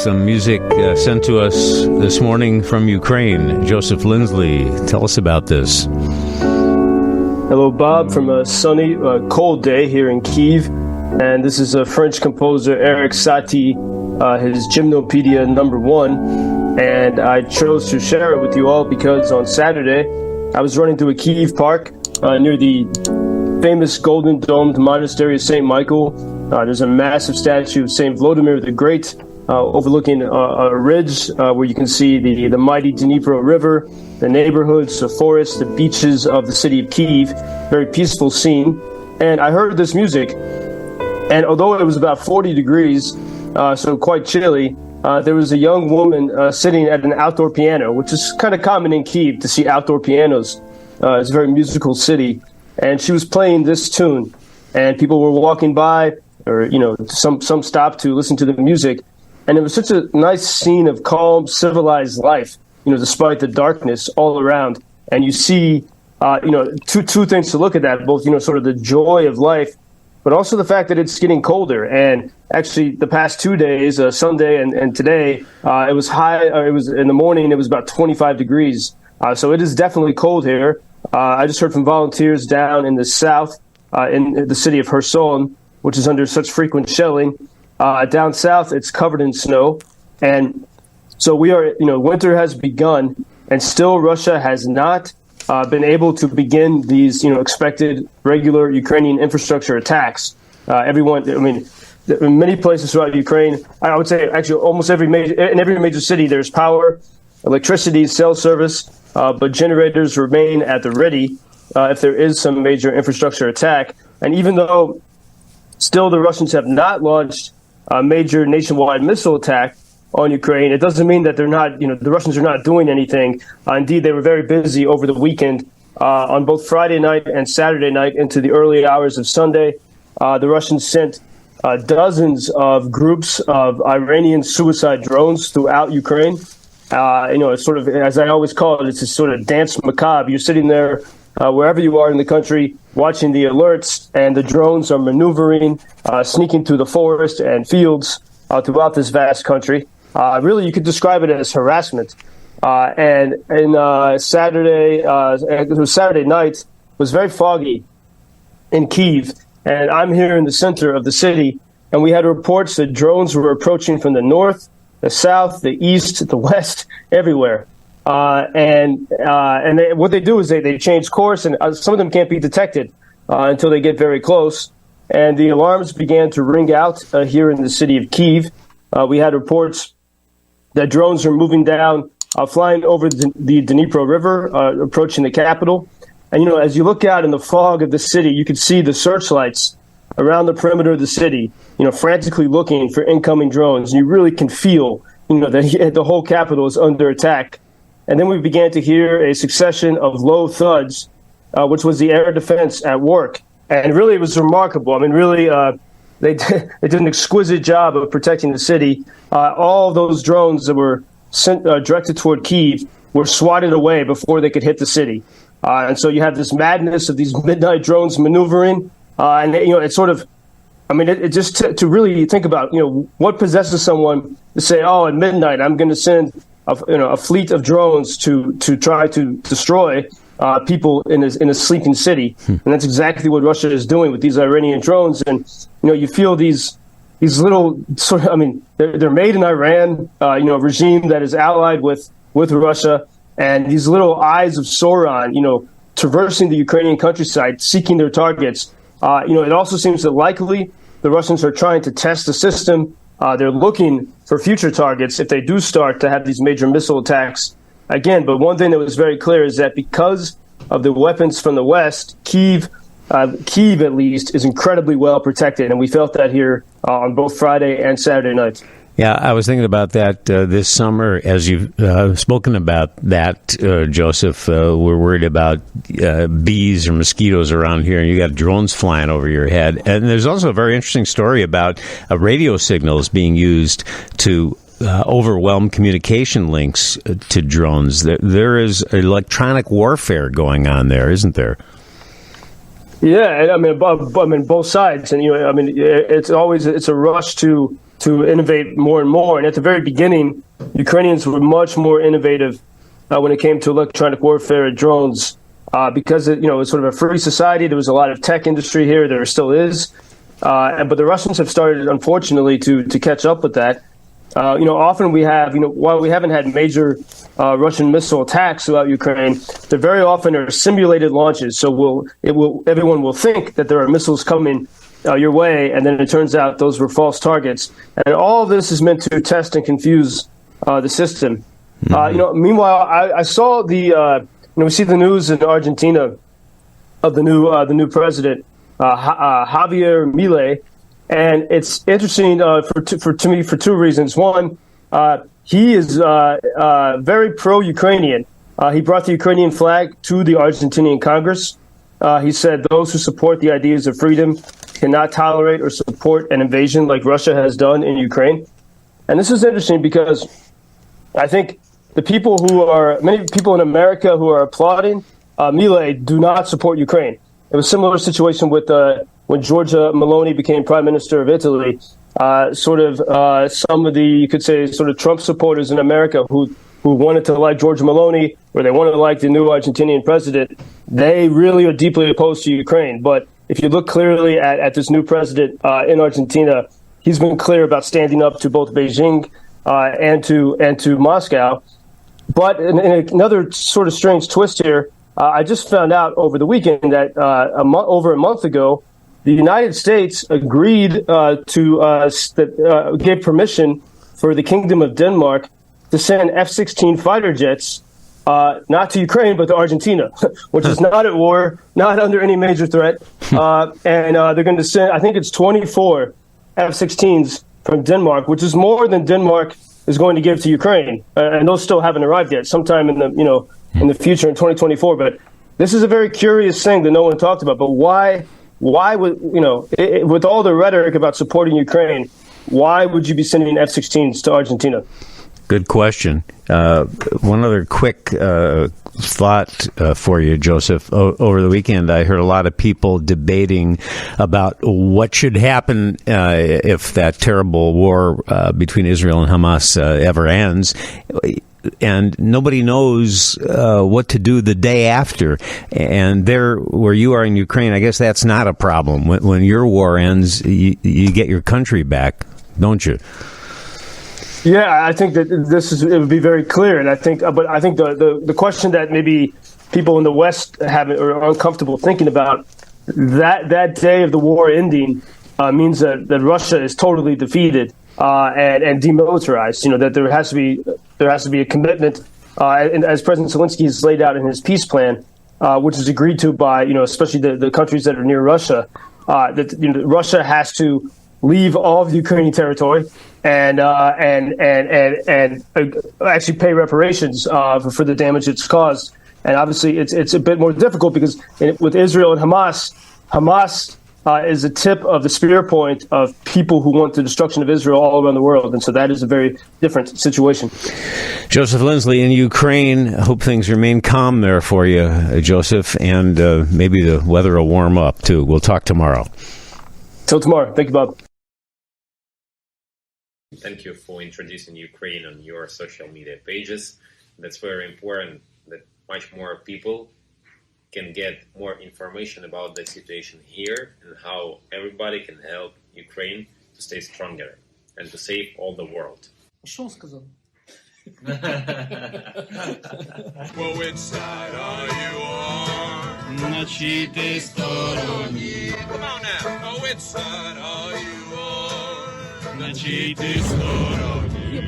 some music sent to us this morning from Ukraine. Joseph Lindsley, tell us about this. Hello, Bob, from a sunny, cold day here in Kyiv. And this is a French composer, Eric Satie, his Gymnopedia #1. And I chose to share it with you all because on Saturday, I was running through a Kyiv park near the famous golden domed monastery of St. Michael. There's a massive statue of St. Vladimir the Great overlooking a ridge where you can see the mighty Dnipro River, the neighborhoods, the forests, the beaches of the city of Kyiv. Very peaceful scene. And I heard this music, and although it was about 40 degrees, so quite chilly, there was a young woman sitting at an outdoor piano, which is kind of common in Kyiv to see outdoor pianos. It's a very musical city. And she was playing this tune, and people were walking by, or some stopped to listen to the music, and it was such a nice scene of calm, civilized life, despite the darkness all around. And you see, two things to look at that, both sort of the joy of life, but also the fact that it's getting colder. And actually, the past 2 days, Sunday and today, it was high. It was in the morning. It was about 25 degrees. So it is definitely cold here. I just heard from volunteers down in the south, in the city of Kherson, which is under such frequent shelling. Down south, it's covered in snow. And so we are, winter has begun, and still Russia has not been able to begin these, expected regular Ukrainian infrastructure attacks. In many places throughout Ukraine, I would say actually almost in every major city, there's power, electricity, cell service, but generators remain at the ready if there is some major infrastructure attack. And even though still the Russians have not launched a major nationwide missile attack on Ukraine, it doesn't mean that they're not, the Russians are not doing anything. Indeed, they were very busy over the weekend on both Friday night and Saturday night into the early hours of Sunday. The Russians sent dozens of groups of Iranian suicide drones throughout Ukraine. It's sort of, as I always call it, it's a sort of dance macabre. You're sitting there wherever you are in the country, watching the alerts, and the drones are maneuvering, sneaking through the forest and fields throughout this vast country. Really, you could describe it as harassment. And Saturday night was very foggy in Kyiv, and I'm here in the center of the city, and we had reports that drones were approaching from the north, the south, the east, the west, everywhere. What they do is they change course, and some of them can't be detected until they get very close. And the alarms began to ring out here in the city of Kyiv. We had reports that drones are moving down, flying over the Dnipro River, approaching the capital. And, as you look out in the fog of the city, you can see the searchlights around the perimeter of the city, frantically looking for incoming drones. And you really can feel, that the whole capital is under attack. And then we began to hear a succession of low thuds, which was the air defense at work. And really, it was remarkable. They did an exquisite job of protecting the city. All those drones that were directed toward Kyiv were swatted away before they could hit the city. And so you have this madness of these midnight drones maneuvering. It's sort of, it just to really think about, what possesses someone to say, oh, at midnight, I'm going to send a fleet of drones to try to destroy people in a sleeping city. And that's exactly what Russia is doing with these Iranian drones. And, you feel these little sort of, they're made in Iran, a regime that is allied with Russia, and these little eyes of Sauron, traversing the Ukrainian countryside, seeking their targets. It also seems that likely the Russians are trying to test the system. They're looking for future targets if they do start to have these major missile attacks again. But one thing that was very clear is that because of the weapons from the West, Kyiv at least is incredibly well protected. And we felt that here on both Friday and Saturday nights. Yeah, I was thinking about that this summer, as you've spoken about that, Joseph. We're worried about bees or mosquitoes around here, and you got drones flying over your head. And there's also a very interesting story about radio signals being used to overwhelm communication links to drones. There is electronic warfare going on there, isn't there? Yeah, both sides, and it's a rush to to innovate more and more. And at the very beginning, Ukrainians were much more innovative when it came to electronic warfare and drones, because it was sort of a free society. There was a lot of tech industry here. There still is. But the Russians have started, unfortunately, to catch up with that. Often we have, while we haven't had major Russian missile attacks throughout Ukraine, there very often are simulated launches. So everyone will think that there are missiles coming your way, and then it turns out those were false targets. And all of this is meant to test and confuse the system. Meanwhile, I saw we see the news in Argentina of the new president, Javier Milei, and it's interesting to me for two reasons. One, he is very pro-Ukrainian. He brought the Ukrainian flag to the Argentinian Congress. He said those who support the ideas of freedom cannot tolerate or support an invasion like Russia has done in Ukraine. And this is interesting because I think many people in America who are applauding Milei do not support Ukraine. It was a similar situation with when Giorgia Meloni became prime minister of Italy. Some of you could say, sort of Trump supporters in America who wanted to like Giorgia Meloni, or they wanted to like the new Argentinian president, they really are deeply opposed to Ukraine. But if you look clearly at this new president in Argentina, he's been clear about standing up to both Beijing and to Moscow. But in another sort of strange twist here, I just found out over the weekend that over a month ago, the United States agreed gave permission for the Kingdom of Denmark to send F-16 fighter jets, not to Ukraine, but to Argentina, which is not at war, not under any major threat. And they're going to send, I think it's 24 F-16s from Denmark, which is more than Denmark is going to give to Ukraine. And those still haven't arrived yet, sometime in the future in 2024. But this is a very curious thing that no one talked about. But why would, with all the rhetoric about supporting Ukraine, why would you be sending F-16s to Argentina? Good question. One other quick thought for you, Joseph. Over the weekend, I heard a lot of people debating about what should happen if that terrible war between Israel and Hamas ever ends. And nobody knows what to do the day after. And there, where you are in Ukraine, I guess that's not a problem. When your war ends, you get your country back, don't you? Yeah, I think that it would be very clear, and I think the question that maybe people in the West are uncomfortable thinking about, that day of the war ending means that Russia is totally defeated and demilitarized. That there has to be a commitment, and as President Zelensky has laid out in his peace plan, which is agreed to by especially the countries that are near Russia, that Russia has to leave all of the Ukrainian territory and actually pay reparations for the damage it's caused. And obviously, it's a bit more difficult because with Israel and Hamas is a tip of the spear point of people who want the destruction of Israel all around the world. And so that is a very different situation. Joseph Lindsley in Ukraine. I hope things remain calm there for you, Joseph, and maybe the weather will warm up, too. We'll talk tomorrow. Till tomorrow. Thank you, Bob. Thank you for introducing Ukraine on your social media pages. That's very important that much more people can get more information about the situation here and how everybody can help Ukraine to stay stronger and to save all the world. Что он сказал? Well, which side are you on? На чьей ты стороне? Come on now. Oh, which side are you on? На чьей ты стороне?